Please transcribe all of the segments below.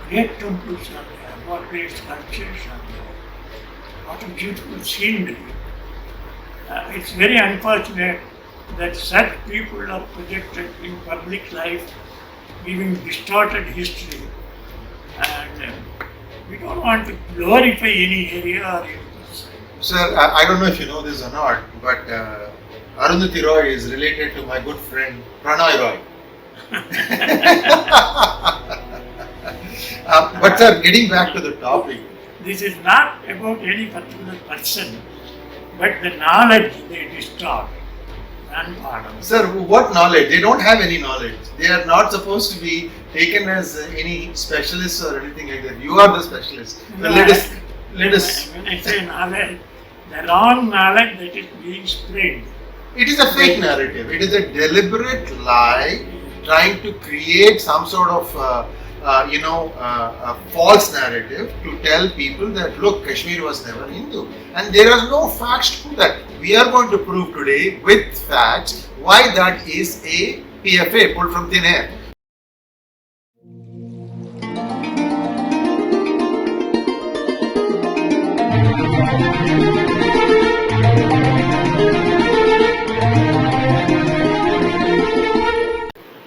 great temples are there, what great sculptures are there, what a beautiful scenery. It's very unfortunate that such people are projected in public life, giving distorted history, and we don't want to glorify any area or any person. Sir, I don't know if you know this or not, but Arundhati Roy is related to my good friend Pranay Roy. But sir, getting back to the topic. This is not about any particular person, but the knowledge they distort. Unpardonable. Sir, what knowledge? They don't have any knowledge. They are not supposed to be taken as any specialists or anything like that. You are the specialist. No, Let us. When I say knowledge, the wrong knowledge that is being spread. It is a fake narrative. It is a deliberate lie trying to create some sort of a false narrative to tell people that look, Kashmir was never Hindu, and there are no facts to that. We are going to prove today with facts why that is a PFA pulled from thin air.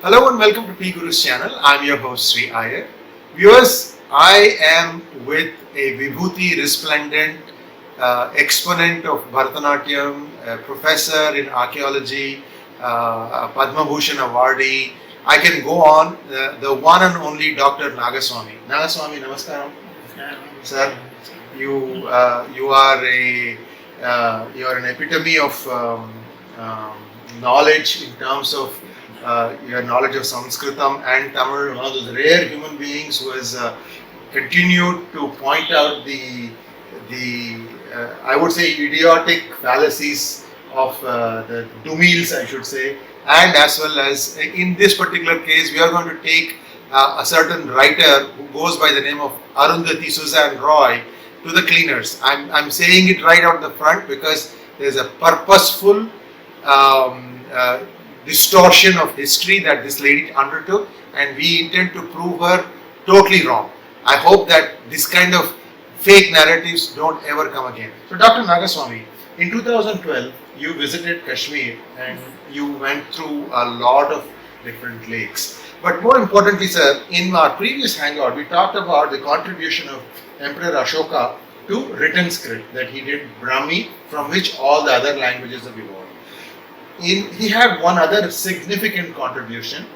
Hello and welcome to PGurus channel. I am your host Sri Iyer. Viewers, I am with a Vibhuti resplendent exponent of Bharatanatyam, professor in archaeology, Padma Bhushan awardee. I can go on. The one and only Dr. Nagaswamy. Nagaswamy, namaskaram. Sir, you are an epitome of knowledge in terms of your knowledge of Sanskritam and Tamil, one of those rare human beings who has continued to point out the I would say idiotic fallacies of the Tamils, I should say, and as well as in this particular case we are going to take a certain writer who goes by the name of Arundhati Roy to the cleaners. I'm saying it right out the front because there's a purposeful distortion of history that this lady undertook, and we intend to prove her totally wrong. I hope that this kind of fake narratives don't ever come again. So Dr. Nagaswamy, in 2012 you visited Kashmir and you went through a lot of different lakes. But more importantly, sir, in our previous hangout we talked about the contribution of Emperor Ashoka to written script that he did Brahmi, from which all the other languages have evolved. He had one other significant contribution,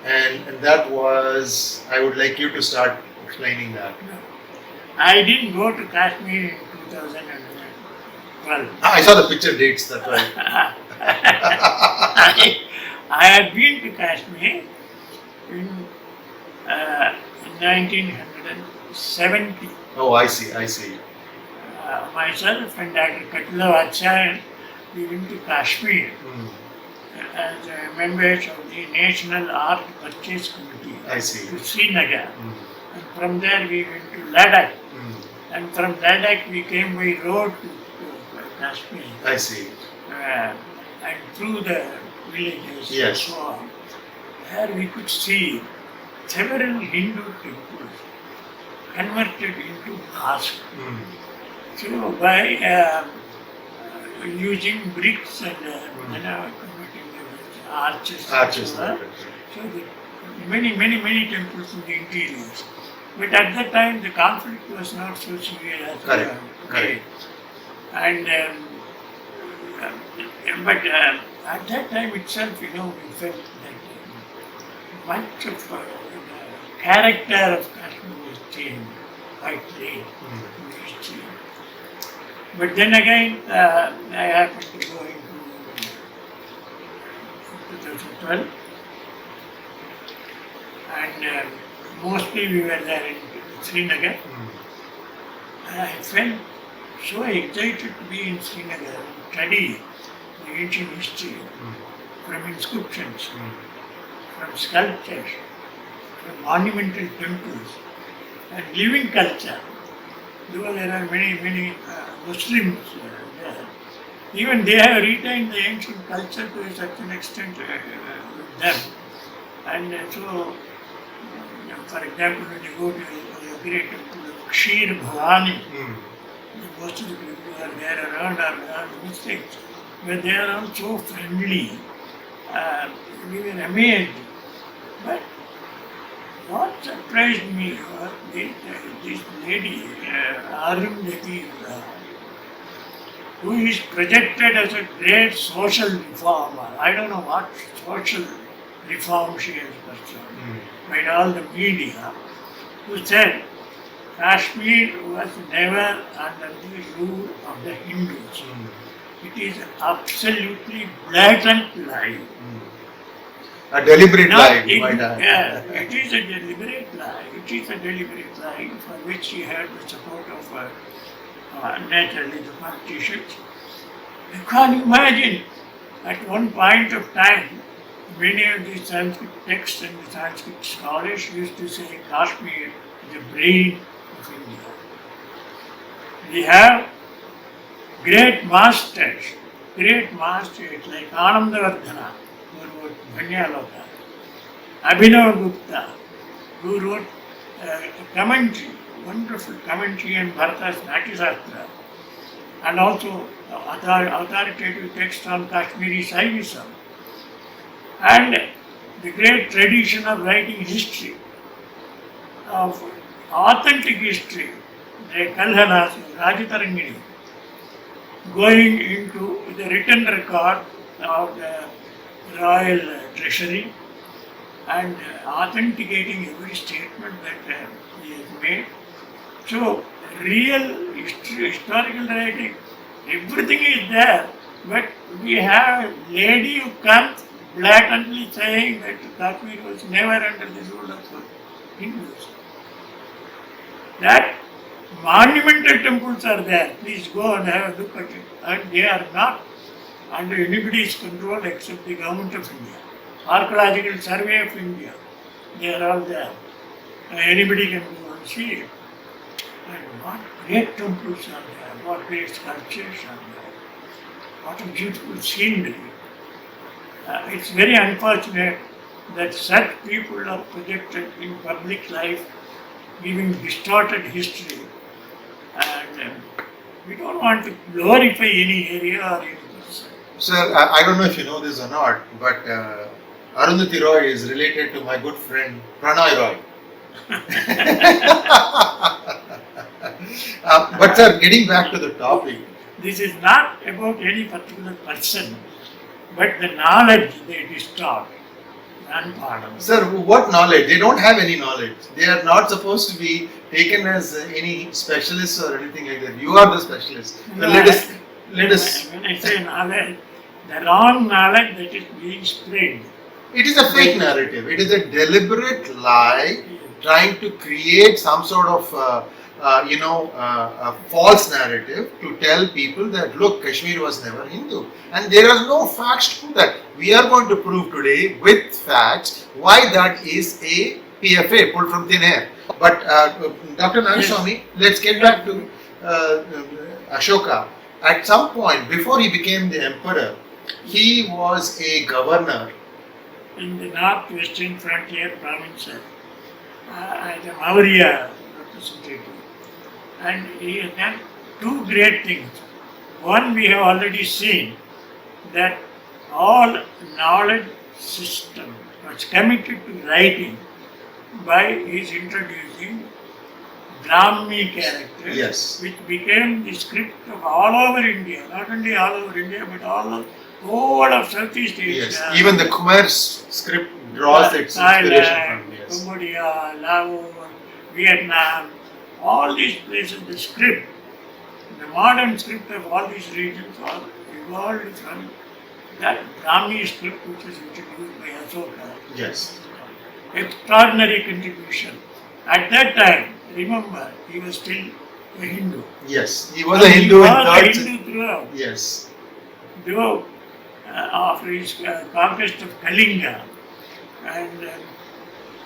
and that was, I would like you to start explaining that. I didn't go to Kashmir in 2012. I saw the picture dates, that's right. I had been to Kashmir in 1970. Oh, I see. Myself and Dr. Katla, we went to Kashmir as members of the National Art Purchase Committee to Sri Nagara. And from there we went to Ladakh. And from Ladakh we came by road to Kashmir. I see. And through the villages and so on. There we could see several Hindu temples converted into mosques. So by using bricks and arches. So many temples in the interiors. But at that time the conflict was not so severe as Correct. And but at that time itself, we felt that much of the character of Kashmir was changed quite late. But then again, I happened to go into 2012, and mostly we were there in Sri Nagara. And I felt so excited to be in Sri Nagara and study the ancient history from inscriptions, from sculptures, from monumental temples, and living culture. Though there are many Muslims there, even they have retained the ancient culture to a certain extent with them. And so For example, when you go to a great temple of Kashmir Bhavani, most of the people who are there around are Muslims, but they are all so friendly. We were amazed. But what surprised me was this lady, Arundhati Roy, who is projected as a great social reformer. I don't know what social reform she has pursued by all the media, who said Kashmir was never under the rule of the Hindus. It is an absolutely blatant lie. A deliberate lie, you might add. Yeah, it is a deliberate lie. It is a deliberate lie for which she had the support of naturally the politicians. You can't imagine at one point of time, many of the Sanskrit texts and the Sanskrit scholars used to say Kashmir is the brain of India. We have great masters like Anandavardhana, who wrote Bhanyaloka, Abhinav Gupta, who wrote a commentary, wonderful commentary on Bharata's Natyasastra, and also authoritative text on Kashmiri Saivism, and the great tradition of writing history, of authentic history, the Kalhanas, Rajatarangini, going into the written record of the royal treasury and authenticating every statement that he has made. So, real historical writing, everything is there, but we have a lady who comes blatantly saying that Kashmir was never under the rule of Hindus. That monumental temples are there. Please go and have a look at it. And they are not under anybody's control except the government of India. Archaeological Survey of India. They are all there. Anybody can go and see it. And what great temples are there. What great sculptures are there. What a beautiful scenery. It's very unfortunate that such people are projected in public life giving distorted history. And we don't want to glorify any area or any person. Sir, I don't know if you know this or not, but Arundhati Roy is related to my good friend Pranay Roy. But sir, getting back to the topic. This is not about any particular person, but the knowledge they distort. Unpardonable. Sir, what knowledge? They don't have any knowledge. They are not supposed to be taken as any specialists or anything like that. You are the specialist. So No, let us. When I say knowledge, the wrong knowledge that is being spread. It is a fake narrative. It is a deliberate lie trying to create some sort of a false narrative to tell people that look, Kashmir was never Hindu, and there are no facts to prove that. We are going to prove today with facts why that is a PFA pulled from thin air. But Dr. Nagaswamy, let's get back to Ashoka. At some point, before he became the emperor, he was a governor In the northwestern frontier provinces, as a Maurya representative. And he has done two great things. One, we have already seen that all knowledge system was committed to writing by his introducing Brahmi characters, Yes. which became the script of all over India, not only all over India, but all of Southeast Asia. Yes, even the Khmer script draws its inspiration Thailand, from. Yes. Cambodia, Laos, Vietnam, all these places, the script, the modern script of all these regions are evolved from that Brahmi script which was introduced by Ashoka. Yes. Extraordinary contribution. At that time, remember, he was still a Hindu. Yes, he was a Hindu He in was a third. Hindu throughout. Yes. Though after his conquest of Kalinga and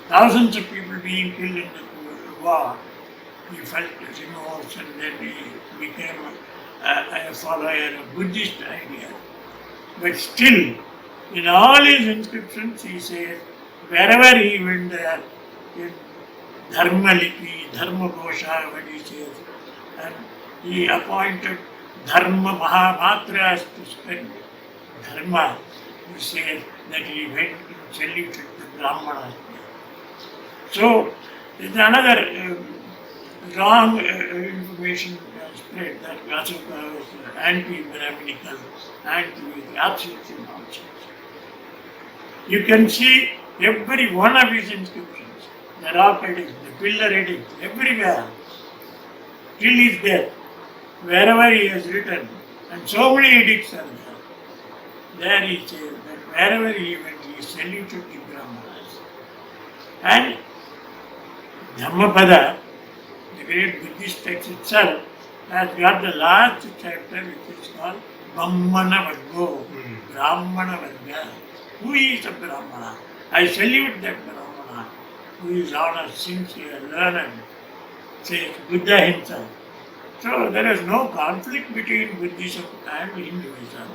thousands of people being killed in the war, he felt remorse and then he became a follower of Buddhist idea. But still, in all his inscriptions, he says, wherever he went there, in Dharma Lipi, Dharma Ghosha, what he says. And he appointed Dharma Mahamatras to spread Dharma. He says that he went and saluted the Brahmanas. So, there's another wrong information spread that Ashoka was anti-Brahminical, anti-Vedic, absolutely nonsense. You can see every one of his inscriptions, the rock edicts, the pillar edicts, everywhere, till his death, wherever he has written, and so many edicts are there. There he says that wherever he went, he saluted the Brahmanas. And Dhammapada, the great Buddhist text itself, has got the last chapter which is called Brahmana Vargo, Brahmana Varga. Who is a Brahmana? I salute that Brahmana who is honest, sincere, learned, says Buddha himself. So there is no conflict between Buddhism and Hinduism.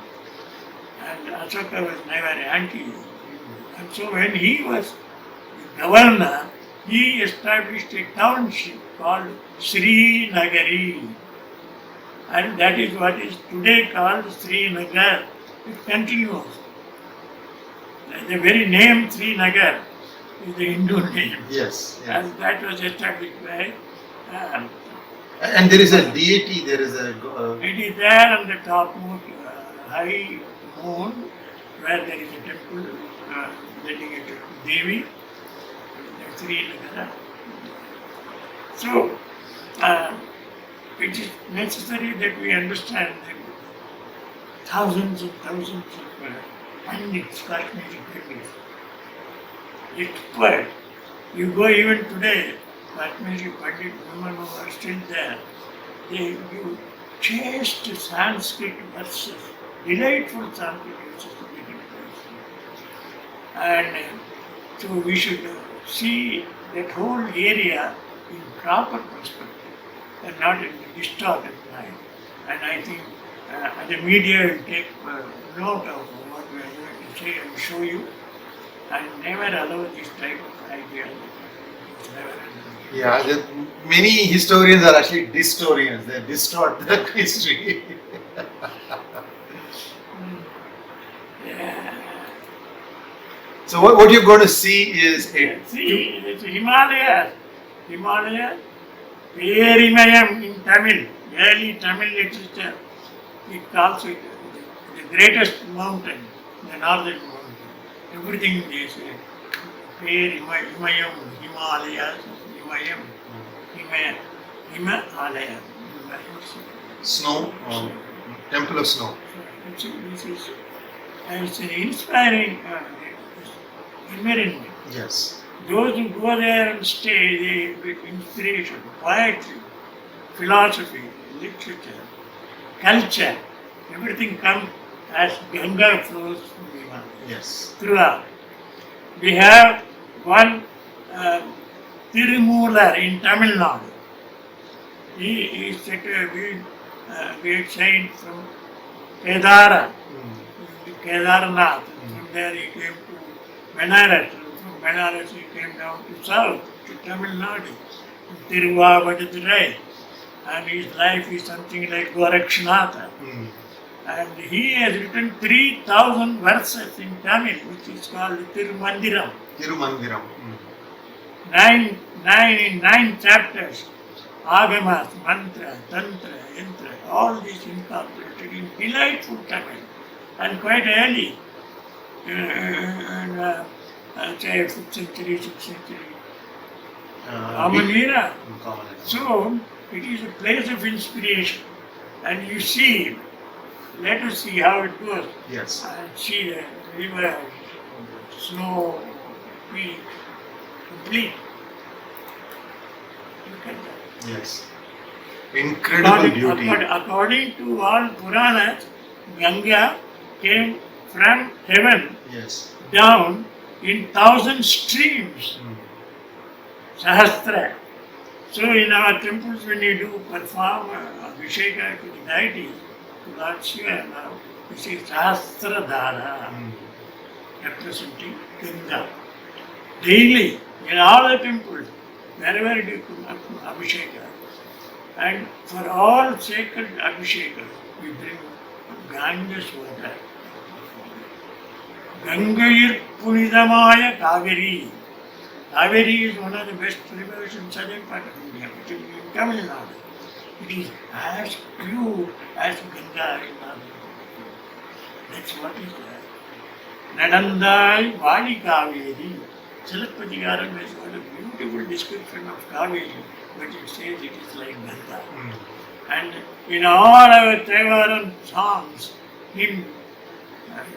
And Ashoka was never anti-Hindu. And so when he was governor, he established a township called Sri Nagari. And that is what is today called Sri Nagar. It continues. The very name Sri Nagar is the Hindu name. Yes. And that was established by. And there is a deity, there is a. It is there on the topmost high moon where there is a temple dedicated to Devi, the Sri Nagara. So, it is necessary that we understand that thousands and thousands of pandits, Kashmiri pandits, expert. You go even today, Kashmiri pandit women who are still there, they do chaste Sanskrit verses, delightful Sanskrit verses to begin with. And so we should see that whole area in proper perspective and not in a distorted light. And I think the media will take note of what we are going to say and show you and never allow this type of idea. Yeah, many historians are actually distorians. They distort the history. Yeah. So what you're going to see is See, it's Himalayas. Himalayas, Perimayam in Tamil, early Tamil literature. It calls it the greatest mountain, the northern mountain. Everything they say. Perimayam, Himalayas, Himayam, Himalaya. snow, temple of snow. This is it's an inspiring environment. Yes. Those who go there and stay, they get inspiration, poetry, philosophy, literature, culture, everything comes as Ganga flows from the Himalayas. Yes. Throughout. We have one Tirumular in Tamil Nadu. He is said to have been a great saint from Kedara, Kedarnath. From there he came to Benares. From Benares he came down to south, to Tamil Nadu, to Tiruvadurai. And his life is something like Gorakshanatha. And he has written 3,000 verses in Tamil, which is called Tirumandiram. Tirumandiram. Nine chapters. Agamas, mantra, tantra, yantra, all these incorporated in delightful Tamil. And quite early, say 5th century, 6th century, common era. So, it is a place of inspiration. And you see, let us see how it goes. Yes. And see the river, snow, peak, complete. Look at that. Yes. Incredible beauty. According to all Puranas, Ganga came from heaven Yes. down in 1,000 streams. Sahasra. So in our temples, when you do perform Abhisheka to the deities, to Lord Shiva now, you see Sahasradhara, representing Ganga. Daily, in all the temples, wherever you do Abhisheka. And for all sacred Abhisheka, we bring Ganges water. Gangayir Punidamaya Kaveri. Kaveri is one of the best rivers in southern part of India, which is in Tamil Nadu. It is as pure as Ganga in Nadu. That's what is there. Nadandai Vali Kaveri. Silappadigaram has got a beautiful description of Kaveri, but it says it is like Ganga. And in all our Thevaram songs, hymn,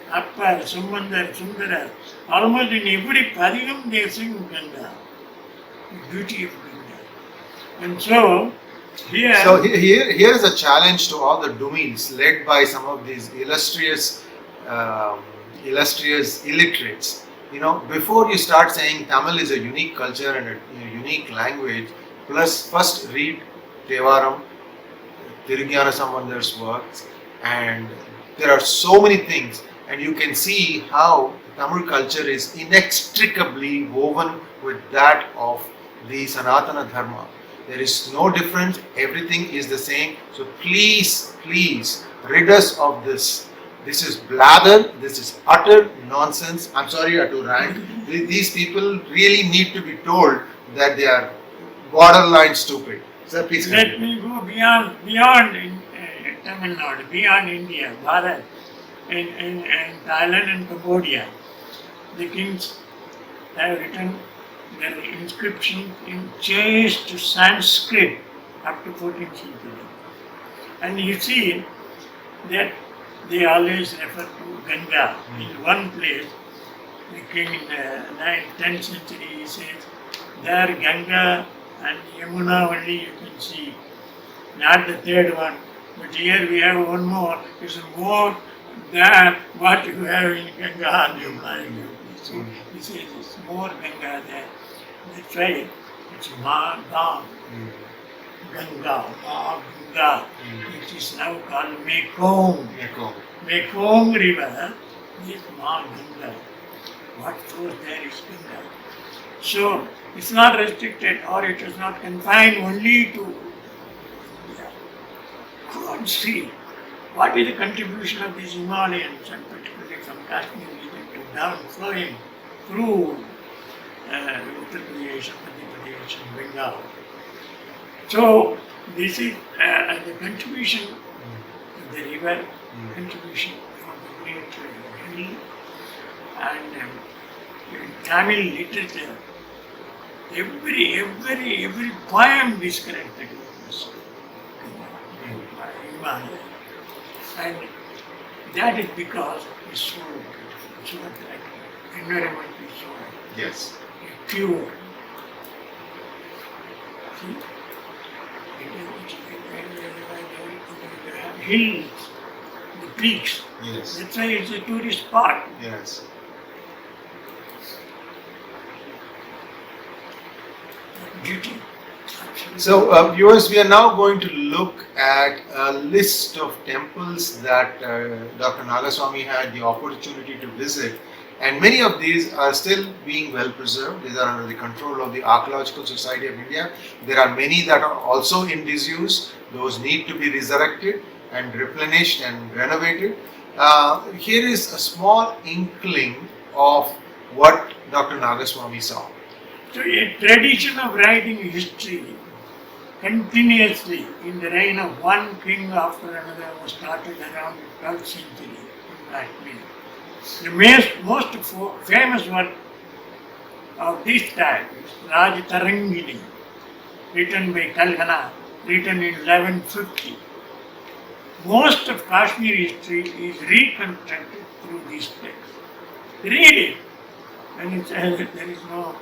Appar, Sumandar, Sundara, almost in every Padigam they sing Ganga, the beauty of Ganga. And so, here is a challenge to all the Dumins led by some of these illustrious illiterates. You know, before you start saying Tamil is a unique culture and a unique language, plus first read Thevaram, Tirugyana Sambandar's works, and there are so many things, and you can see how Tamil culture is inextricably woven with that of the Sanatana Dharma. There is no difference, everything is the same. So please, please rid us of this. This is blather, this is utter nonsense. I'm sorry to rant. These people really need to be told that they are borderline stupid. Sir, please let me go beyond in Tamil Nadu, beyond India, Bharat, in Thailand and Cambodia. The kings have written their inscription in chaste Sanskrit up to 14th century. And you see that they always refer to Ganga. In one place, the king in the 9th, 10th century, he says, there Ganga and Yamuna only you can see, not the third one. But here we have one more. It's more than what you have in Ganga and Yamuna. So he says it's more Ganga there. That's right. It's Ma Ganga. Ganga, Ma Ganga. It is now called Mekong. Mekong river is Ma Ganga. What flows there is Ganga. So it's not restricted or it is not confined only to India. Go and see what is the contribution of these Himalayans and particularly from Kashmir region to down flowing through Uttar Pradesh, Madhya Pradesh and Bengal. So this is the contribution of the river, contribution of the great hill, and in Tamil literature, every poem describes the greatness of Himalaya. And that is because it's so beautiful, so attractive, environment is so pure. See? Hills, the peaks. Yes. That's why it's a tourist spot. Yes. Beauty. So, viewers, we are now going to look at a list of temples that Dr. Nagaswamy had the opportunity to visit, and many of these are still being well preserved. These are under the control of the Archaeological Society of India. There are many that are also in disuse. Those need to be resurrected and replenished and renovated. Here is a small inkling of what Dr. Nagaswamy saw. So a tradition of writing history continuously in the reign of one king after another was started around the 12th century in Kashmir. The most famous work of this type is Rajatarangini, written by Kalhana, written in 1150. Most of Kashmir history is reconstructed through these texts. Read it, and it's as if there is no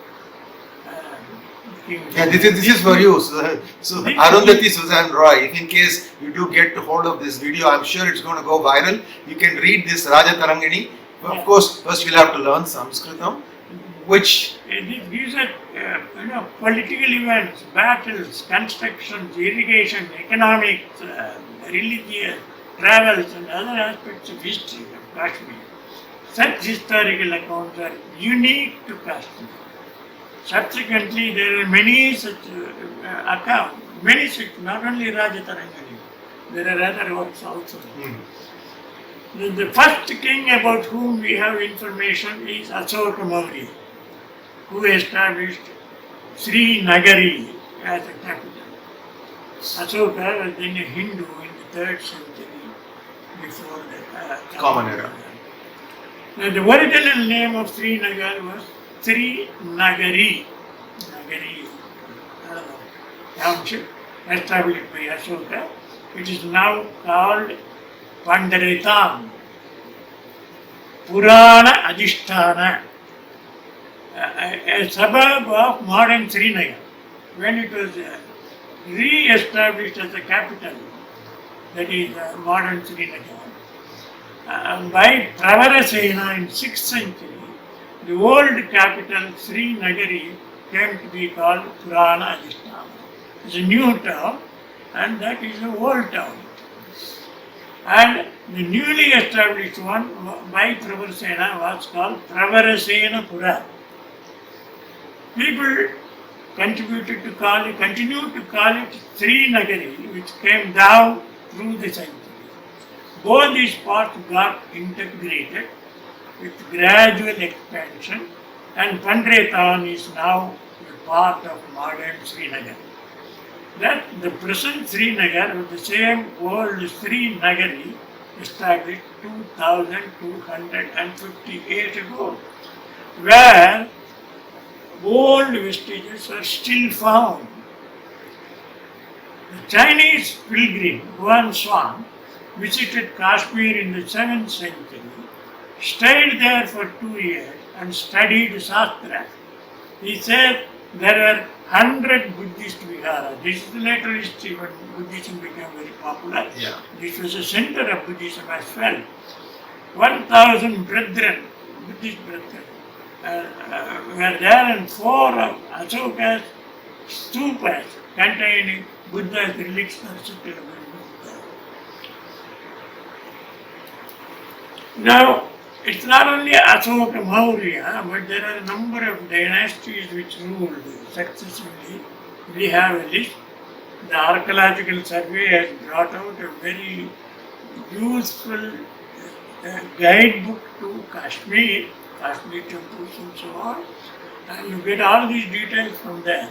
king. Yeah, this is for you. So Arundhati Roy, if in case you do get hold of this video, I'm sure it's going to go viral. You can read this Rajatarangini. Of course, first you'll have to learn Sanskritam, which it gives us, political events, battles, constructions, irrigation, economics, religious, travels, and other aspects of history of Kashmir. Such historical accounts are unique to Kashmir. Subsequently, there are many such accounts, many such, not only Rajatarangani, there are other works also. The first king about whom we have information is Ashoka Maurya, who established Sri Nagari as a capital. Ashoka was then a Hindu in the 3rd century before the Common Era. Now, the original name of Sri Nagara was Sri Nagari. Nagari, I don't know, township established by Ashoka. It is now called Pandaritam, Purana Adhisthana, a suburb of modern Srinagar. When it was re-established as a capital, that is modern Srinagar, by Pravarasena in 6th century, the old capital Sri Nagari came to be called Purana Adhisthana. It's a new town, and that is an old town. And the newly established one by Pravarasena was called Pravarasena Pura. People continued to call it Sri Nagari, which came down through the centuries. Both these parts got integrated with gradual expansion, and Pandretan is now a part of modern Srinagar. That the present Srinagar was the same old Sri Nagari established 2250 years ago, where old vestiges are still found. The Chinese pilgrim Huan Xuan visited Kashmir in the 7th century, stayed there for 2 years and studied Shastra. He said there were 100 Buddhist viharas. This is the later history when Buddhism became very popular. Yeah. This was a center of Buddhism as well. 1,000 brethren, Buddhist brethren, were there, and 4 of Ashoka's stupas containing Buddha's relics are situated there. Now, it's not only Ashoka Maurya, but there are a number of dynasties which ruled successively. We have a list. The archaeological survey has brought out a very useful guidebook to Kashmir temples and so on. And you get all these details from there.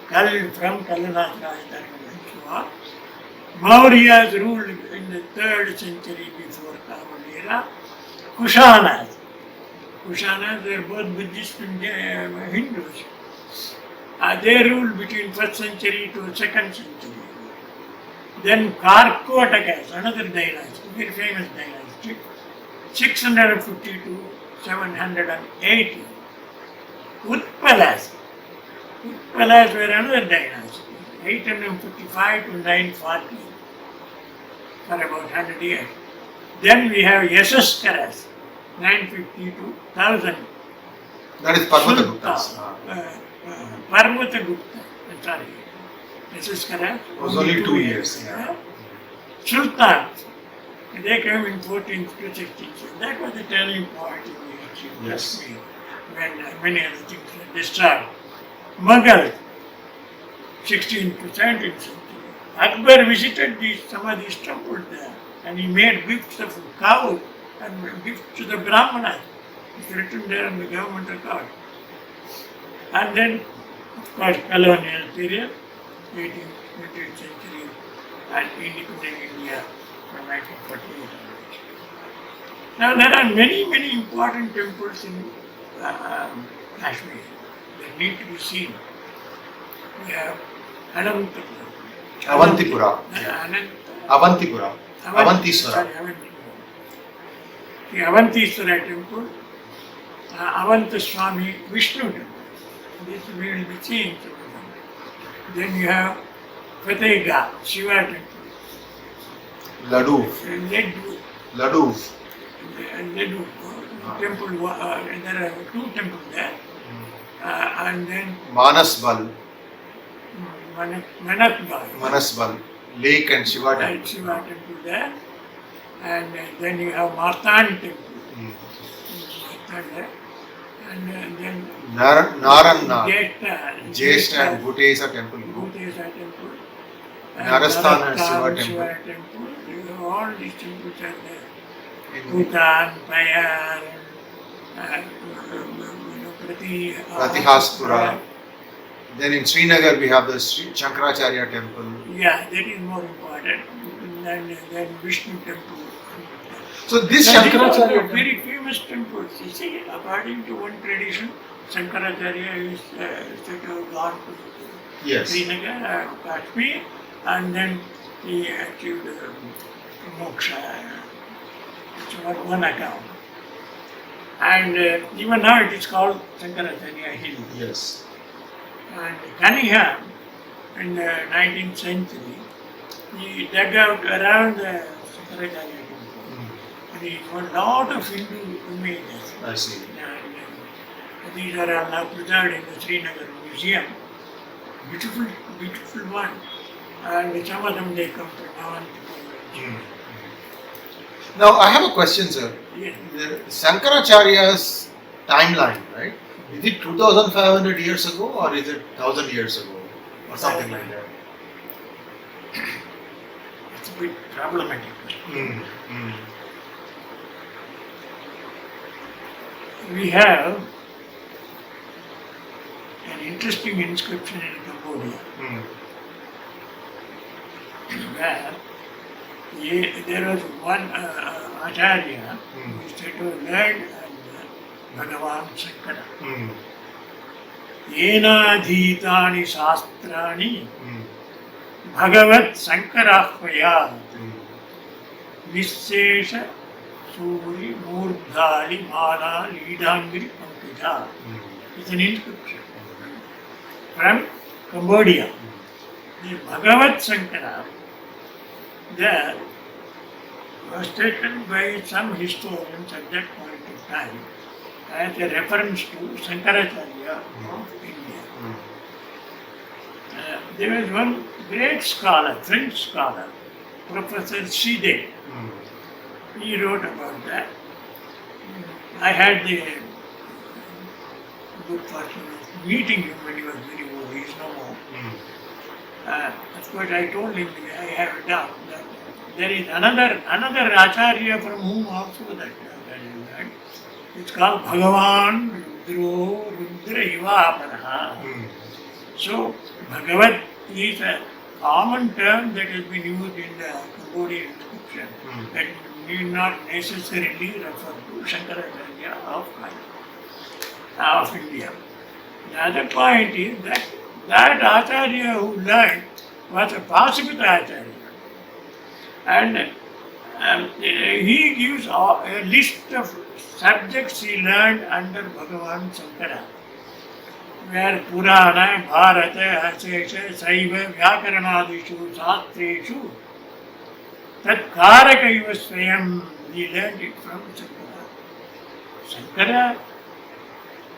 From Kalanath Rajatarangani and so on. Mauryas ruled in the 3rd century before Common Era. Kushanas were both Buddhist and Hindus. They ruled between 1st century to 2nd century. Then Karkotakas, another dynasty, very famous dynasty, 650 to 780. Utpalas were another dynasty, 855 to 940, for about 100 years. Then we have Yashaskaras, 950 to 1000. That is Parvataguptas. Parvatagupta, sorry. Yashaskaras Was only 2 years. Yeah. Sultans, they came in 14th to 16th century. That was the turning point in the history of Kashmir, when many other things were destroyed. Mughal, 16th to 17th century. Akbar visited some of these temples there, and he made gifts of cows and gifts to the Brahmanas. It's written there on the government record. And then, of course, colonial period, 18th, 20th century, and independent India from 1948. Now, there are many, many important temples in Kashmir that need to be seen. We have Avantipura. Avantipura. Avantiswara. Sorry, Avantipura. The Avantiswara temple, Avantaswamy Vishnu temple. This we will be seeing some of them. Then you have Fatehgarh, Shiva temple. Ladoo. Ladoo temple. There are 2 temples there. And then Manasbal. Manakbal. Manasbal. Lake and Shiva temple. Shiva temple there. And then you have Martan temple. And then Naranna, Jeshta Jeshta and Bhutesa temple group. Bhutesa temple, Narasthana Narasthana Shiva temple. temple. All these temples are there. In Bhutan, Payar, Pratihaspura. Then in Srinagar we have the Sri Shankaracharya temple. Yeah, that is more important than Vishnu temple. So this Now, these are Shankaracharya the temple. very famous temples. You see, according to one tradition, Shankaracharya is said to have gone to Yes. Sri Nagara, Kashmir, and then he achieved moksha. It's one account. And even now it is called Shankaracharya Hill. Yes. And Cunningham, in the 19th century, he dug out around the Shankaracharya temple. And he found a lot of Hindu images. I see. And these are all now preserved in the Sri Nagara Museum. Beautiful, beautiful one. And some of them they come from Avantapur. Now I have a question, sir. Yeah. The Shankaracharya's timeline, right? Is it 2,500 years ago or is it 1,000 years ago or something like that? It's a bit problematic. We have an interesting inscription in Cambodia where there was one Acharya who is said to have learned Bhagavan Shankara. Yenadhitani shastrani Bhagavat Sankarahvaya Nissesha Suri Murdhali Mala Lidangri Pankaja. It's an inscription from Cambodia. The Bhagavat Sankara there was taken by some historians at that point of time as a reference to Shankaracharya of India. There was one great scholar, French scholar, Professor Side. He wrote about that. I had the good fortune of meeting him when he was very old. He is no more. Of course, I told him I have a doubt that there is another Acharya from whom also that is learned. It's called Bhagavan Rudro Rudra Ivaparaha. So, Bhagavat is a common term that has been used in the Cambodian inscription that need not necessarily refer to Shankaracharya of India. The other point is that Acharya who learned was a Pasipita Acharya. And he gives a list of subjects he learned under Bhagavan Shankara, where Purana, Bharata, Asesha, Saiva, Vyakaranadishu, Shastreshu, Tat Karakaiva Swayam, he learned it from Shankara. Shankara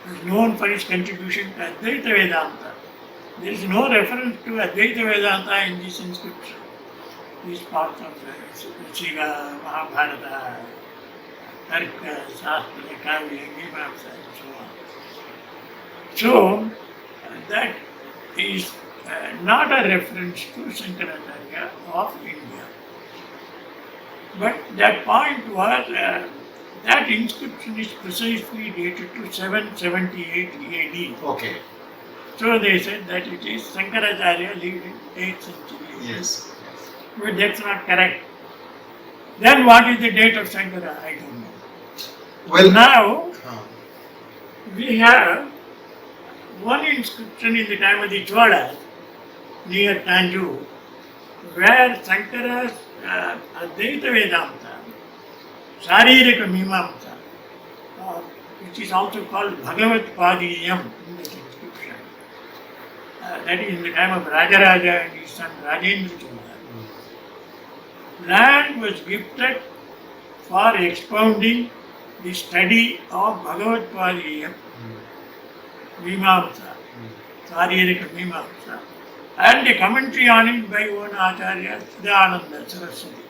was known for his contribution to Advaita Vedanta. There is no reference to Advaita Vedanta in this inscription. These parts of the Shiva, Mahabharata, Tarka, Shastra, Kavya, Mimamsa, and so on. So, that is not a reference to Shankaracharya of India. But that point was, that inscription is precisely dated to 778 AD. Okay. So they said that it is Shankaracharya lived in 8th century. Yes. But that's not correct. Then what is the date of Shankara? I don't know. Well, Now, we have one inscription in the time of the Cholas near Tanjore where Shankara's Advaita Vedanta, Sharirika Mimamsa, which is also called Bhagavat Padiyam in that inscription. That is in the time of Rajaraja and his son Rajendra Chola. Land was gifted for expounding the study of Bhagavat Padiyam, Mimamsa, Sharirika Mimamsa, and a commentary on it by one Acharya, Siddhananda Saraswati.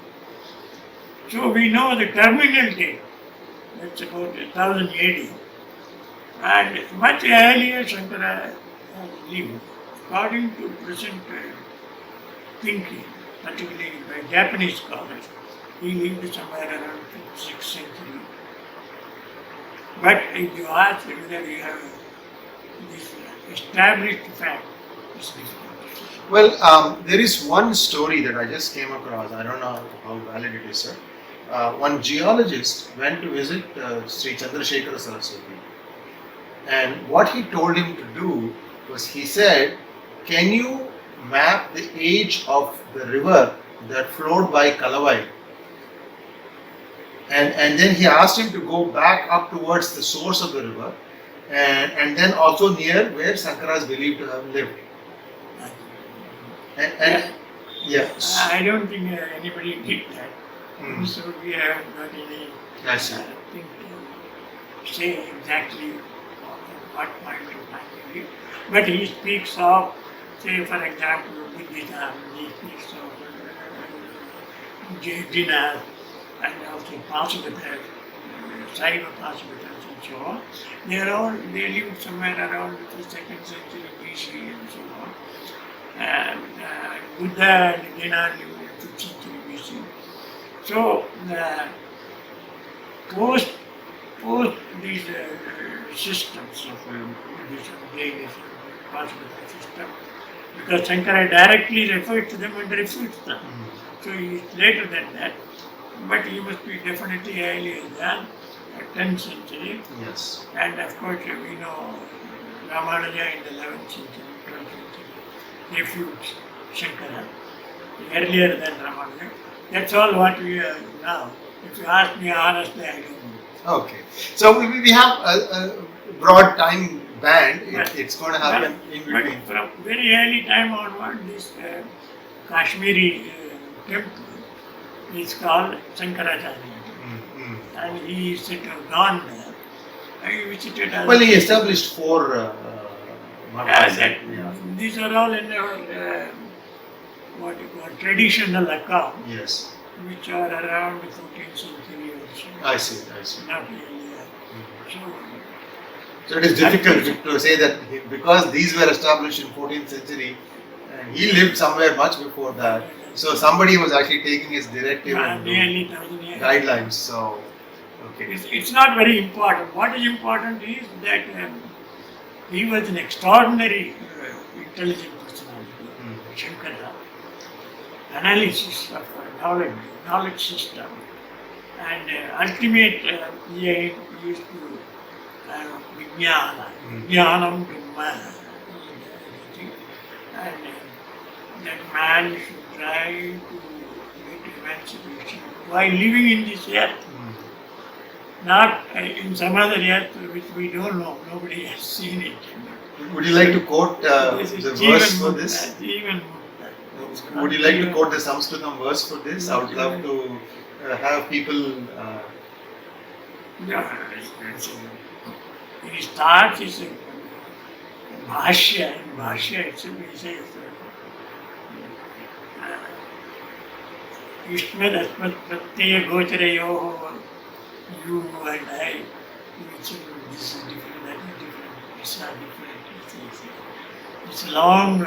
So we know the terminal date, that's about 1000 AD, And much earlier Shankara lived, according to present thinking, particularly by Japanese scholars, he lived somewhere around 5th, 6th century. But if you ask whether you have this established fact, it's difficult. Well, there is one story that I just came across. I don't know how valid it is, sir. One geologist went to visit Sri Chandrasekhara Saraswati, and what he told him to do was, he said, "Can you map the age of the river that flowed by Kalavai?" And then he asked him to go back up towards the source of the river, and then also near where Sankara is believed to have lived. And yes, I don't think anybody did that. Mm. So we haven't got any I see. thing to say exactly what point of time he lived. But he speaks of, say for example, Buddhism, he speaks of Jaina and also Pasukatars, Saiva Pasukatars and so on. They lived somewhere around the 2nd century BC and so on. And Buddha and Jaina lived in 5th century BC. So, post these systems of Buddhism, Jainism, Pasukata system, because Shankara directly referred to them and refutes them. So he is later than that, but he must be definitely earlier than 10th century. Yes. And of course, we know Ramanuja in the 11th century, 12th century, refutes Shankara earlier than Ramanuja. That's all what we are now. If you ask me honestly, I don't know. Okay. So we have a broad time band. It's going to happen in But between. from very early time onward, this Kashmiri temple is called Shankaracharya. And he is said to have gone there. I visited as Well, he established 4 mathas. yeah. These are all in our what you call traditional account, Yes. which are around the 14th century or so. I see. Not really. So it is difficult to say that because these were established in 14th century, and he lived somewhere much before that. So somebody was actually taking his directive and Nearly 1,000 years. guidelines. So, okay. It's not very important. What is important is that he was an extraordinary intelligent personality. Shankara, analysis of knowledge system, and ultimate aim is to Vijnanam Brahma, and that man should try to get emancipation while living in this earth, not in some other earth which we don't know, nobody has seen it. Would you like to quote the verse for this? Would you like to quote the Sanskritam verse for this? I would love to have people. He starts his Bhashya. In Bhashya itself he says, Yushmad Asmat Pratyaya Gocharayo, you and I, this is different, that is different, it's not different. It's a long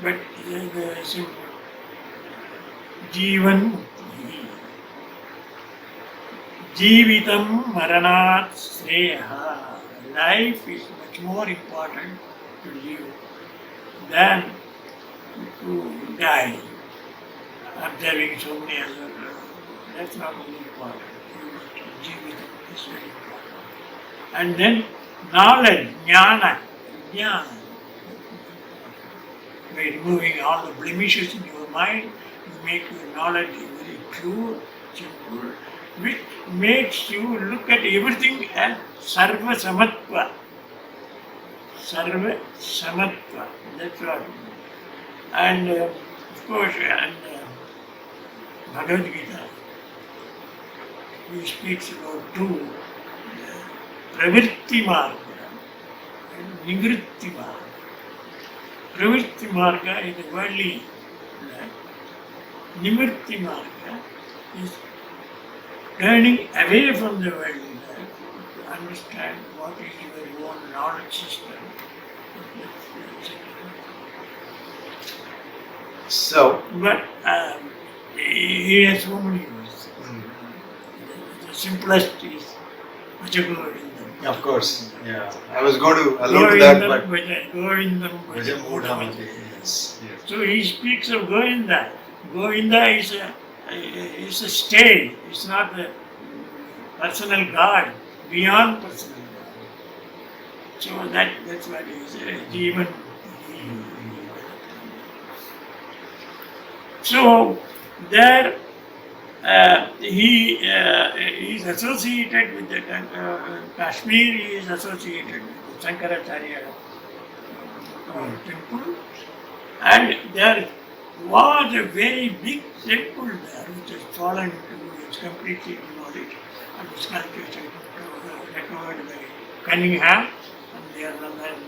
but the simple Jivan Jeevitam Maranat Sreha. Life is much more important to live than to die. Observing so many other, that's not very important. Jeevitam is very important. And then knowledge, jnana. By removing all the blemishes in your mind, you make your knowledge very pure, simple, which makes you look at everything as Sarva Samatva. Sarva Samatva. That's what. And of course, Bhagavad Gita, he speaks about 2, Pravritti Marga and Nivritti Marga. Pravritti Marga is the worldly life. Nivritti Marga is turning away from the worldly life, understand what is your own knowledge system. So, But he has so many ways. The simplest is Govindam. of course, yeah. I was going to allude to that, but Govindam. Bhajamudhamati, yes, yes. So he speaks of Govinda. Govinda is a state. It's not a personal God, beyond personal God. So that's what he is. Even so there he is associated with the Kashmir. He is associated with the Shankaracharya temple, and there was a very big temple there which has fallen into, it's completely demolished, and the sculptures are recovered by Cunningham, and they are alive.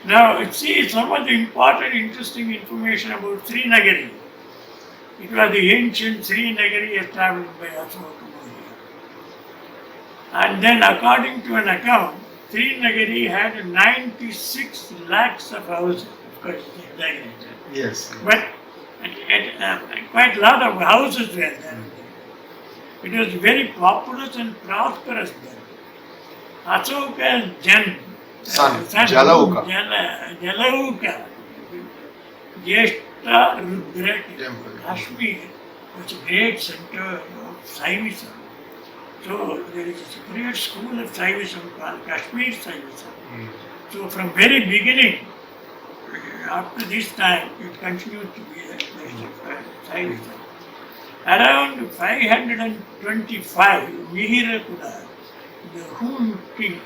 Now, see some of the important, interesting information about Sri Nagara. It was the ancient Sri Nagara established by Ashoka. And then, according to an account, Sri Nagara had 96 lakhs of houses. Of course, it's exaggerated. Yes. But quite a lot of houses were there. It was very populous and prosperous then. Ashoka's Son, Jalauka. Jalauka, Jeshta Rudra Temple. Kashmir was a great center of Saivism. So there is a separate school of Saivism called Kashmir Saivism. So from very beginning, up to this time, it continued to be a place of Saivism. Around 525, Mihirakuda, the Hun king,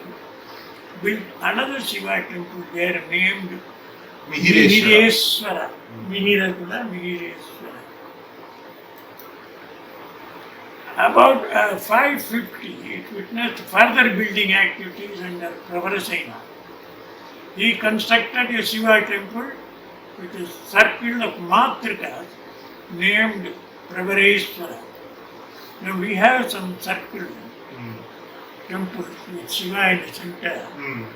built another Shiva temple there named Mihireshwara. Mihirakuda, Mihireshwara. About 550, it witnessed further building activities under Pravarasena. He constructed a Shiva temple with a circle of Matrikas named Pravareshwara. Now we have some circle temples with Shiva in the center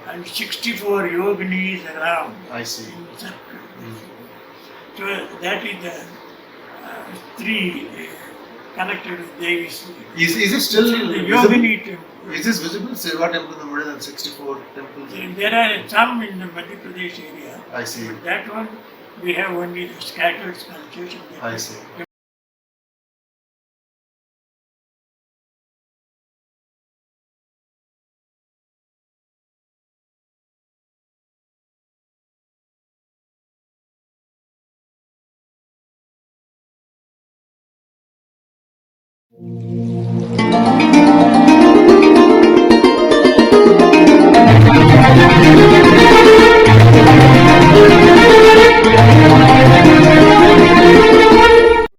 and 64 yoginis around. I see. In circle. So that is the three connected with Devi's. Is it still the visible? Yogini temple. Is this visible? Shiva temple in the middle and 64 temples? There are some in the Madhya Pradesh area. I see. But that one, we have only the scattered sculptures. I see.